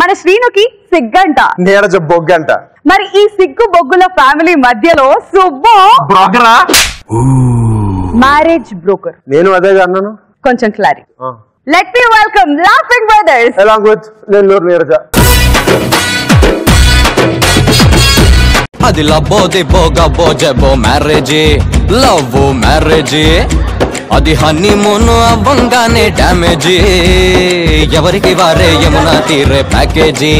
మన శ్రీనుకి సిగ్గంట, నీరజ బొగ్గంట. మరి ఈ సిగ్గు బొగ్గుల ఫ్యామిలీ మధ్యలో సుబ్బు బ్రోకరా, మ్యారేజ్ బ్రోకర్. నేను అదే అన్నాను. కొంచెం clarity. Let me welcome laughing brothers along with Nellore Neeraja. అది లబ్బో దిబ్బో గబ్బో జబ్బో మ్యారేజీ, లవ్ మ్యారేజీ, అది హనీమూన్ అవ్వంగానే డ్యామేజీ, ఎవరికి వారే యమునా తీరే ప్యాకేజీ.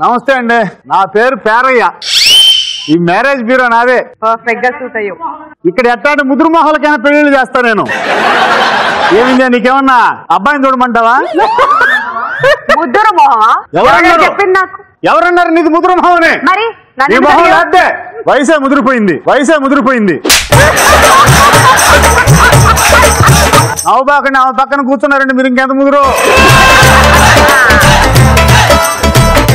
నమస్తే అండి, నా పేరు పేరయ్య. ఈ మ్యారేజ్ బ్యూరో నాదే. పర్ఫెక్ట్ గా సూట్ అయ్యో. ఇక్కడ ఎట్లాంటి ముదురు మొహాలకైనా పెళ్లిళ్ళు చేస్తా నేను. ఏమింది, నీకేమన్నా అబ్బాయిని చూడమంటావా? ముద్దురు మొహమా? ఎవరన్నారు? చెప్పింది నాకు. ఎవరన్నారు నీది ముదురు మొహం అని? మరి నీ మొహం లేదే, వయసే ముదిరిపోయింది, వయసే ముదిరిపోయింది. నవ్వుబాకండి, ఆమె పక్కన కూర్చున్నారండి మీరు, ఇంకెంత ముదురు.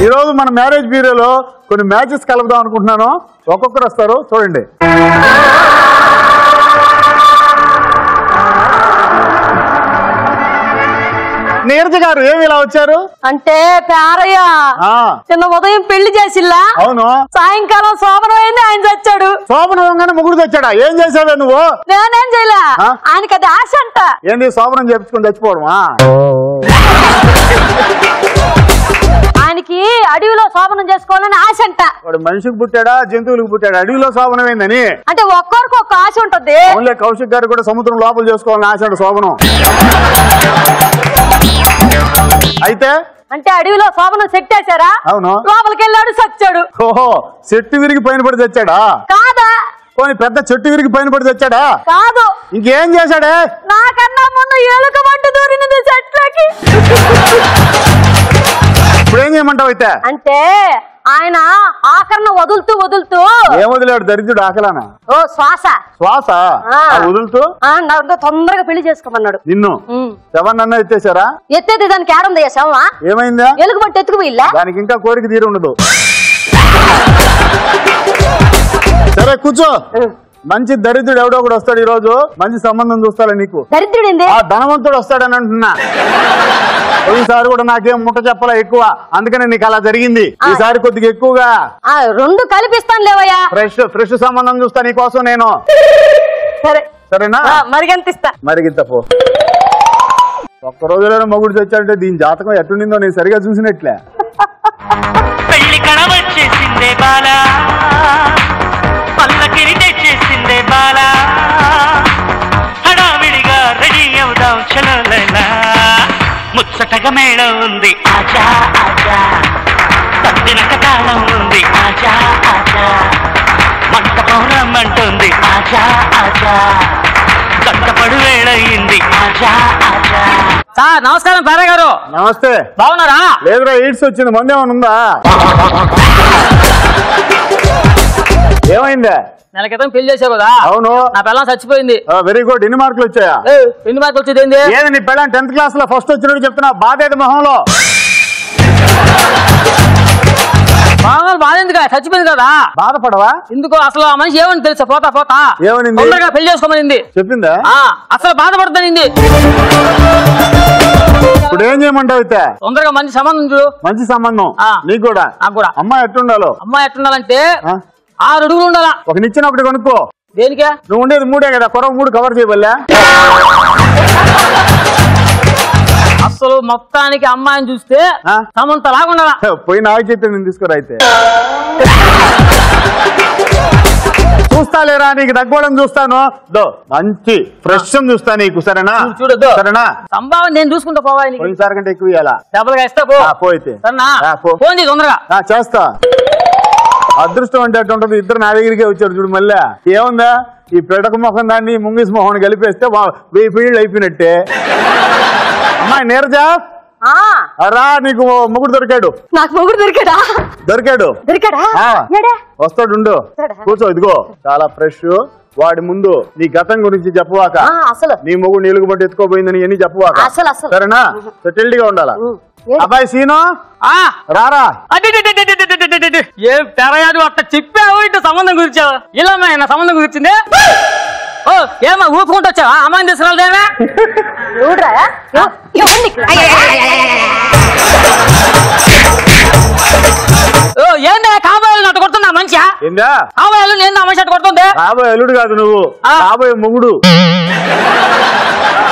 ఈరోజు మన మ్యారేజ్ బ్యూరోలో కొన్ని మ్యాచెస్ కలుపుదాం అనుకుంటున్నాను. ఒక్కొక్కరు వస్తారు, చూడండి. నీరజ గారు ఏమి ఇలా వచ్చారు అంటే పేరయ్య చిన్న ఉదయం పెళ్లి చేసిల్లా. అవును. సాయంకాలం శోభనం అయింది, ఆయన చచ్చాడు. శోభనంగానే ముగ్గురు తెచ్చాడా? ఏం చేసావే నువ్వు? నేనేం చేయలే, ఆయనకి అది ఆశ అంట. ఏంటి శోభనం చేపించుకొని చచ్చిపోవడమా? ఆయనకి అడవిలో శోభనం చేసుకోవాలని ఆశ అంట. వాడు మనిషికి పుట్టాడా జంతువులకు పుట్టాడా? అడవిలో శోభనం ఏందని? అంటే ఒక్కరికి ఒక్క ఆశ ఉంటది. అవునులే, కౌశిక్ గారు కూడా సముద్రం లోపల చేసుకోవాలని ఆశ అంట శోభనం. అయితే అంటే అడవిలో శోభనం సెట్ వేసారా? అవును. లోపలికి వెళ్ళాడు, చచ్చాడు. ఓహో, చెట్టు విరిగి పైన పడి తెచ్చాడా? కాదా. పోనీ పెద్ద చెట్టు విరిగి పైన పడి తెచ్చాడా? కాదు. ఇంకేం చేశాడే? నాకన్నా ముందు ఎలుక వంటి దూరినది చెట్లకి. ఇప్పుడు ఏం చేయమంటావు అయితే? అంటే ఆయన ఆఖరణ వదులుతూ వదులుతూ ఏం వదిలేడు దరిద్రుడు ఆకలానా? ఓ శ్వాస శ్వాస వదులుతూ తొందరగా పెళ్లి చేసుకోమన్నాడు. నిన్ను ఎవరినన్నా ఎత్తేసారా? ఎత్తేది దానికి ఏడుంది శవమా? ఏమైందా? ఎలుగు పట్టి ఎత్తుకుపోయిల్లా. దానికి ఇంకా కోరిక తీరు ఉండదు. సరే కూర్చో. మంచి దరిద్రుడు ఎవడో కూడా వస్తాడు ఈ రోజు. మంచి సంబంధం చూస్తాలే నీకు. దరిద్రుడు ఆ ధనవంతుడు వస్తాడని అంటున్నా. ఈసారి కూడా నాకేం ముట్ట చెప్పలా ఎక్కువ, అందుకనే నీకు అలా జరిగింది. ఈసారి కొద్దిగా ఎక్కువగా రెండు కలిపిస్తాను లేవయ్యా. ఫ్రెష్ సంబంధం చూస్తా నీ కోసం నేను. సరే సరేనా? మరిగంత ఇస్తా. మరిగింత పో. ఒక్క రోజులోనే మొగుడు తెచ్చాడంటే దీని జాతకం ఎట్టుండిందో నేను సరిగా చూసినట్లే. పెళ్లి కడవచ్చేసిందే బాలా, పల్లకిని తెచ్చేసిందే బాలా, హడావిడిగా రెడీ అవుదాం చలోలైనా, ముచ్చటగా మేళం ఉంది ఆజా ఆజా, తప్పినక తాళం ఉంది ఆజా ఆజా, మంటపం రమ్మంటుంది ఆజా ఆజా, గంటపడు వేళయింది ఆజా ఆజా. సార్ నమస్కారం పేరయ్య గారు. నమస్తే. బాగున్నారా? లేదురా, ఈడ్స్ వచ్చింది. మందేమన్నా ఉందా? ఏమైందా? నెల క్రితం పెళ్లి చేసావు కదా? అవును. నా పిల్లం చచ్చిపోయింది. Very good. ఎన్ని మార్కులు వచ్చాయా? ఎన్ని మార్కులు వచ్చేది? ఏంది ఏది నీ పిల్లని 10th క్లాస్ లో ఫస్ట్ వచ్చినట్టు చెప్తున్నా. బాధ ఏది మొహంలో? బాధ ఎందుకు? చచ్చిపోయింది కదా. బాధపడవా? ఎందుకు? అసలు ఆ మనిషి ఏమని తెలుసా? పోతా పోతా ఏమనింది? తొందరగా పెళ్లి చేసుకోమనింది. చెప్పిందా? అసలు బాధపడుతుంది. ఇప్పుడు ఏం చేయమంటావు అయితే? తొందరగా మంచి సంబంధం చూడు. మంచి సంబంధం నీకు కూడా? నాకు కూడా. అమ్మాయి ఎట్టుండాలో? అమ్మాయి ఎట్టుండాలంటే 6 అడుగులు ఉండాలా. ఒక నిచ్చిన ఒకటి కొనుక్కో. దేనికే? నువ్వు ఉండేది 3 కదా, కొరవ 3 కవర్ చేయబల్లా. అసలు మొత్తానికి అమ్మాయిని చూస్తే సమంత లాగా ఉండాలా. పోయి నాకు చెప్పి నేను తీసుకురా అయితే. చూస్తా లేరా? నీకు తగ్గడం చూస్తాను. మంచి ఫ్రెష్ చూస్తా నీకు. సరేనా? చూడదు. సరేనా? సంభావన నేను చూసుకుంటా. పోవాలి పోయినసారి కంటే ఎక్కువ ఇవ్వాలా? డబ్బులుగా ఇస్తా. పోయితే ఫోన్ చేసి తొందరగా చేస్తా. అదృష్టం అంటే అటు ఉంటుంది. ఇద్దరు నా దగ్గరికే వచ్చారు చూడు. మళ్ళా ఏముందా? ఈ పెడక మొహం దాన్ని ముంగిస్ మొహం కలిపేస్తే 1000 ఫీల్డ్ అయిపోయినట్టే. అమ్మాయి నీరజ రా, నీకు మొగుడు దొరికాడు. నాకు మొగుడు దొరికాడా? దొరికాడు. వస్తాడు. కూర్చో. ఇదిగో చాలా ఫ్రెష్. వాడి ముందు నీ గతం గురించి చెప్పవాక. అసలు నీ మొగుడు నీలుగు పట్టి ఎత్తుకోపోయిందని ఎన్ని చెప్పవాక. సరేనా? సెటిల్డ్ గా ఉండాలా. అబ్బాయి సీను రారా. ఏం తెరయాదు అట్లా చెప్పావు. ఇటు సంబంధం గురించి ఇలా నా సంబంధం గురించింది. ఓ ఏమా ఊపుకుంటూ వచ్చావా? అమ్మాయిని తీసుకురాలేదేమే? ఏందా కాబోయే నట్టు కొడుతుందా మనిషి? ఏందా కాబోయే నేను మనిషి అట్టు కొడుతుంది? కాబోయే అల్లుడు కాదు నువ్వు, కాబోయే మొగుడు.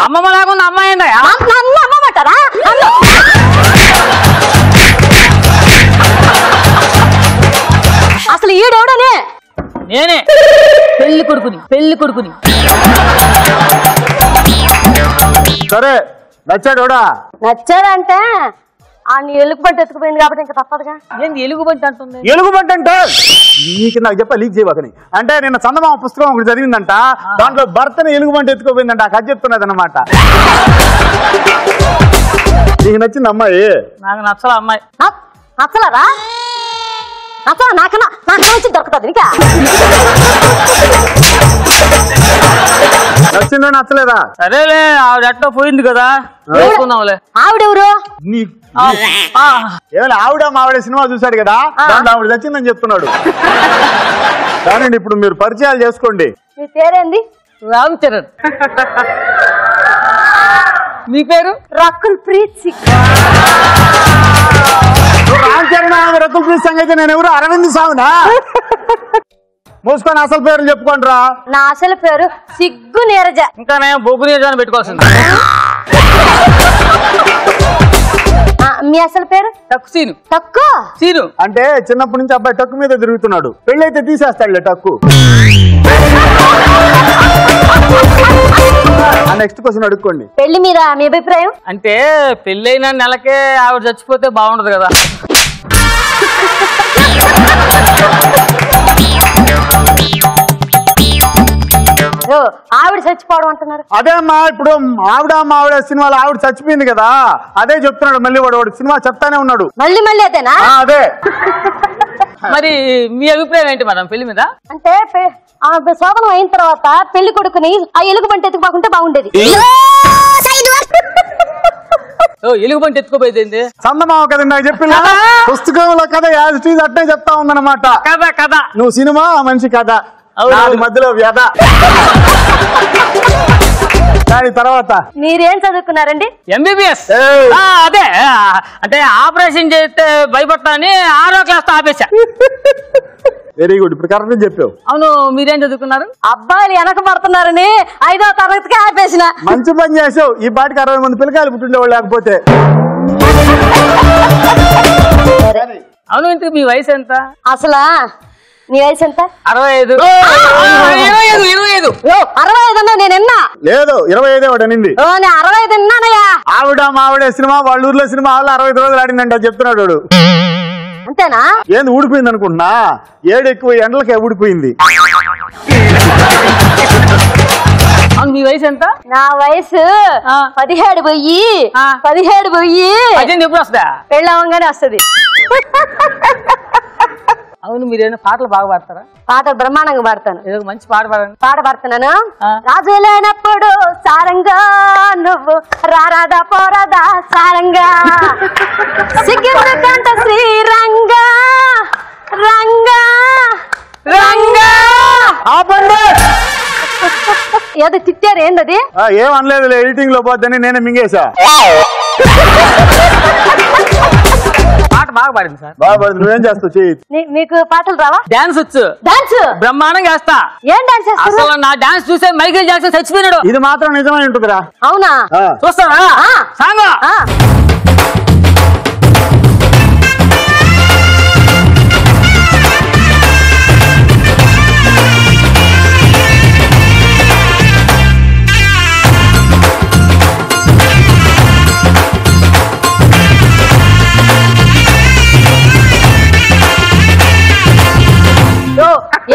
అమ్మమ్మ లేకుండా అమ్మాయి ఏందా? నన్ను అమ్మమంటారా? అసలు ఈడెవడనే? నేనే పెళ్లి కొడుకుని. సరే నచ్చాడోడా? నచ్చాడంటే ఆ నీ ఎలుగుబంటి ఎత్తుకుపోయింది కాబట్టి ఇంకా తప్పదుగా. ఏంది ఎలుగుబంటి అంటుంది? ఎలుగుబంటి అంటే నీకు నాకు చెప్పా లీక్ చేయవకని. అంటే నిన్న చందమామ పుస్తకం ఒకటి చదివిందంట, దాంట్లో భర్తని ఎలుగుబంటి ఎత్తుకోపోయిందంట. ఆ కథ చెప్తున్నది అనమాట. నీకు నచ్చింది అమ్మాయి? నాకు నచ్చలా అమ్మాయి. నచ్చలరా? నచ్చలా? నాకన్నా వచ్చి దొరుకుతుంది ఇంకా. నచ్చిందో నచ్చలేదా? సరేలే ఆవిడ ఎట్టో పోయింది కదా, వేసుకుందాంలే. ఆవిడెవరు? ఏమైనా ఆవిడ మావిడ సినిమా చూశాడు కదా, దాంట్లో ఆవిడ నచ్చిందని చెప్తున్నాడు. కానీ ఇప్పుడు మీరు పరిచయాలు చేసుకోండి. నీ పేరేంది? రామ్ చరణ్. నీ పేరు? రకుల్ ప్రీత్ సింగ్. రామ్ చరణ్ రకుల్ ప్రీత్ సింగ్ అయితే నేను ఎవరు? అరవింద్ సాగునా? మూసుకొని అసలు పేర్లు చెప్పుకోండి రా. నా అసలు పేరు సిగ్గు నీరజ. ఇంకా నేను బొగ్గు నీరజ పెట్టుకోవాల్సింది. మీ అసలు పేరు? టక్కు తక్కువ సీను. అంటే చిన్నప్పటి నుంచి అబ్బాయి టక్కు మీద తిరుగుతున్నాడు. పెళ్ళైతే తీసేస్తాడులే టక్కు. నెక్స్ట్ క్వశ్చన్ అడుక్కోండి. పెళ్లి మీద మీ అభిప్రాయం? అంటే పెళ్ళైన నెలకే ఆవిడ చచ్చిపోతే బాగుండదు కదా. ఆవిడ చచ్చిపోవడం అంటున్నారు. అదే అమ్మా, ఇప్పుడు ఆవిడ సినిమాలో ఆవిడ చచ్చిపోయింది కదా, అదే చెప్తున్నాడు. మళ్ళీ వాడు సినిమా చెప్తానే ఉన్నాడు. మళ్ళీ అదేనా? అదే. మరి మీ అభిప్రాయం ఏంటి మేడం పెళ్లి మీద? అంటే శోభనం అయిన తర్వాత పెళ్లి కొడుకుని ఆ ఎలుగుబంటి ఎత్తుకుపోకుంటే బాగుండేది. ఎలుగుబంటి ఎత్తుకోపోయింది చందమామ కథ నాకు చెప్పిన పుస్తకంలో కథ యాజ్ ఇట్ ఈజ్ అట్నే చెప్తా ఉందన్నమాట. కథ నువ్వు సినిమా, మనిషి కథ, మధ్యలో వ్యధ. దాని తర్వాత మీరేం చదువుకున్నారండి? ఎంబీబీఎస్. అదే అంటే ఆపరేషన్ చేస్తే భయపడతానని 6వ క్లాస్ ఆపేశా. వెరీ గుడ్, ఇప్పుడు కరెక్ట్ చెప్పావు. అవును, మీరేం చదువుకున్నారు? అబ్బాయిలు వెనక పడుతున్నారని 5వ తరగతికి ఆపేసిన. మంచి పని చేసావు. ఈ పాటికి 60 మంది పిల్లకాయలు పుట్టిండేవాళ్ళు లేకపోతే. అవును, ఇంతకు మీ వయసు ఎంత? అసలు నీ వయసు ఎంత? 65. 65 అన్నా నేనెన్నా? లేదు, 25 వాడు అనింది. 65 అన్నానయ్యా. ఆవిడ మావిడే సినిమా వాళ్ళ ఊర్లో సినిమా హాల్లో 65 రోజులు ఆడిందంట చెప్తున్నాడు వాడు. అంతేనా? ఏంది ఊడిపోయింది అనుకుంటున్నా? 7 ఎక్కువ ఎండలకే ఊడిపోయింది. అవును, మీ వయసు ఎంత? నా వయసు 17 పోయి 18 ఎప్పుడు వస్తుందా? పెళ్ళవంగానే వస్తుంది. అవును, మీరేమైనా పాటలు బాగా పాడతారా? పాటలు బ్రహ్మాండంగా పాడతాను. ఏదో మంచి పాట పాడండి. పాట పాడుతున్నాను. రాజు లేనప్పుడు సారంగా నువ్వు రారాదా పోరాదా సారంగా సిగ్గుకంట శ్రీరంగా రంగా రంగా. ఏదో తిట్టారు, ఏందది? ఏం అనలేదు, ఎడిటింగ్ లో పోద్దని నేనే మింగేశా. పాట బాగా పాడింది సార్. బాగా పాడింది. నువ్వేం చేస్తావు? చెయ్యి. మీకు పాటలు రావా? డాన్స్ వచ్చు? డాన్స్ బ్రహ్మాండంగా చేస్తా. ఏం డాన్స్ చేస్తారు? అసలు నా డాన్స్ చూసే మైకేల్ జాక్సన్ చచ్చిపోయినాడు. ఇది మాత్రం నిజమై ఉంటుందిరా. అవునా? చూస్తారా సాంగ్?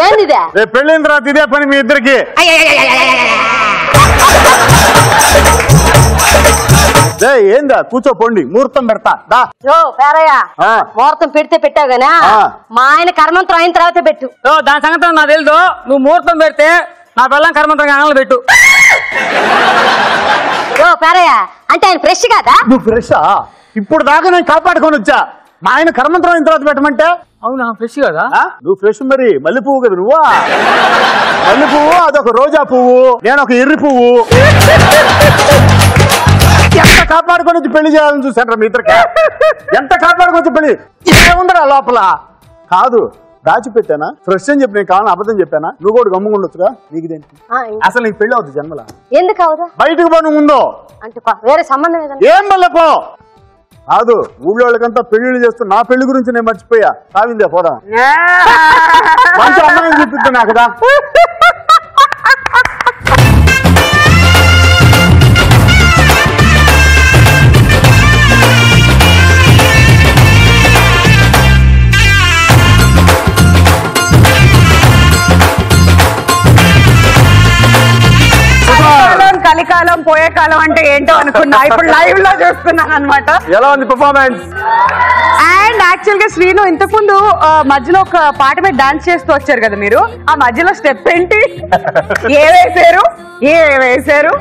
ఏంది? రేపు పెళ్ళిన తర్వాత ఇదే పని మీ ఇద్దరికి. ఏందా కూర్చోపోండి, ముహూర్తం పెడతా. పేరయ్య, ముహూర్తం పెడితే పెట్టావు గానా, మా ఆయన కర్మంత్రం అయిన తర్వాత పెట్టు. దాని సంగతి నాకు తెలుసు. నువ్వు ముహూర్తం పెడితే నా పిల్లం కర్మంత్రం అంగంలో పెట్టు. పేరయ్య అంటే ఆయన ఫ్రెష్ కాదా? నువ్వు ఫ్రెషా? ఇప్పుడు దాకా నేను కాపాడుకొని వచ్చా. మా ఆయన కర్మంత్రం అయిన తర్వాత పెట్టమంటే? అవునా, ఫ్రెష్ కదా? నువ్వు ఫ్రెష్. మరి మల్లె పువ్వు కదా నువ్వా? మల్లె పువ్వు, అదొక రోజా పువ్వు, నేను ఒక ఎర్రి పువ్వు. ఎంత కాపాడుకొని వచ్చి పెళ్లి చేయాలని చూసాను మీ ఇద్దరికి. ఎంత కాపాడుకొని వచ్చి పెళ్లి ఏముందరా లోపల? కాదు దాచిపెట్టానా? ఫ్రెష్ అని చెప్పి నేను కావాలని అబద్ధం చెప్పానా? నువ్వు కూడా గమ్ముకుండొచ్చుగా. నీకుదేంటి? అసలు నీకు పెళ్లి అవుతుంది జన్మలా? ఎందుకు అవుదా? బయటకు పో నువ్వు ముందు. అంటే వేరే సంబంధం ఏదైనా? ఏం వల్ల పో. కాదు ఊళ్ళో వాళ్ళకంతా పెళ్లిళ్ళు చేస్తూ నా పెళ్లి గురించి నేను మర్చిపోయా. కావిందే పోదా మంచి అమ్మాయిని చూపిస్తున్నా కదా. కలికాలం పోయే కాలం అంటే ఏంటో అనుకున్నా, ఇప్పుడు లైవ్ లో చూస్తున్నాను అనమాట. ఎలా ఉంది పర్ఫార్మెన్స్? అండ్ యాక్చువల్ గా శ్రీను ఇంతకుముందు మధ్యలో ఒక పాట మీద డాన్స్ చేస్తూ వచ్చారు కదా మీరు. ఆ మధ్యలో స్టెప్ ఏంటి? ఏ వేసారు?